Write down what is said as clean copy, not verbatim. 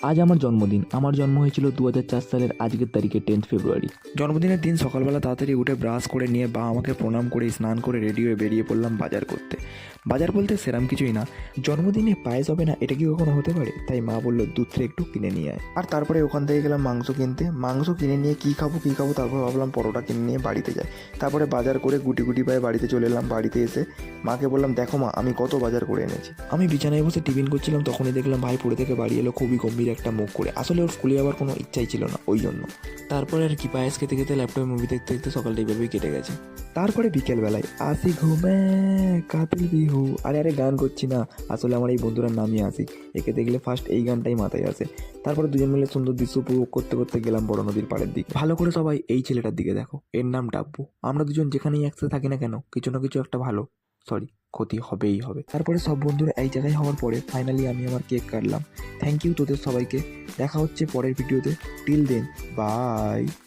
আজ আমার জন্মদিন। আমার জন্ম হয়েছিল 2004 সালের আজকের তারিখে 10 ফেব্রুয়ারি। জন্মদিনের দিন সকালবেলা তাড়াতাড়ি উঠে ব্রাশ করে নিয়ে বা আমাকে প্রণাম করে স্নান করে রেডি হয়ে বেরিয়ে পড়লাম বাজার করতে। বাজার বলতে সেরম কিছুই না, জন্মদিনে পায়েস হবে না এটা কি কখনো হতে পারে? তাই মা বললো দুধ থেকে একটু কিনে নিয়ে আয়। আর তারপরে ওখান থেকে গেলাম মাংস কিনতে। মাংস কিনে নিয়ে কী খাবো তারপর ভাবলাম পরোটা কিনে নিয়ে বাড়িতে যাই। তারপরে বাজার করে গুটি গুটি পায়ে বাড়িতে চলে এলাম। বাড়িতে এসে মাকে বললাম, দেখো মা আমি কত বাজার করে এনেছি। আমি বিছানায় বসে টিফিন করছিলাম, তখনই দেখলাম ভাই পড়ে থেকে বাড়ি এলো খুবই গম্ভীর একটা মুখ করে। আসলে ওর স্কুলে যাওয়ার কোনো ইচ্ছাই ছিল না, ওই জন্য। তারপরে আর কি পায়েস খেতে খেতে ল্যাপটপে মুভি দেখতে দেখতে সকালটা এইভাবেই কেটে গেছে। তারপরে বিকেলবেলায় আসি ঘুমে কাতিল বিহু, আরে গান করছি না, আসলে আমার এই বন্ধুরার নামই আসিক। একে দেখলে ফার্স্ট এই গানটাই মাথায় আসে। তারপরে দুজন মিলে সুন্দর দৃশ্য উপভোগ করতে করতে গেলাম বড় নদীর পাড়ের দিকে। ভালো করে সবাই এই ছেলেটার দিকে দেখো, এর নাম ডাব্বু। আমরা দুজন যেখানেই একসাথে থাকি না কেন, কিছু না কিছু একটা ভালো ক্ষতি হবেই হবে। তারপরে সব বন্ধুরা এই জায়গায় হওয়ার পরে ফাইনালি আমি আমার কেক কাটলাম। থ্যাংক ইউ তোদের সবাইকে। দেখা হচ্ছে পরের ভিডিওতে। Till then, by.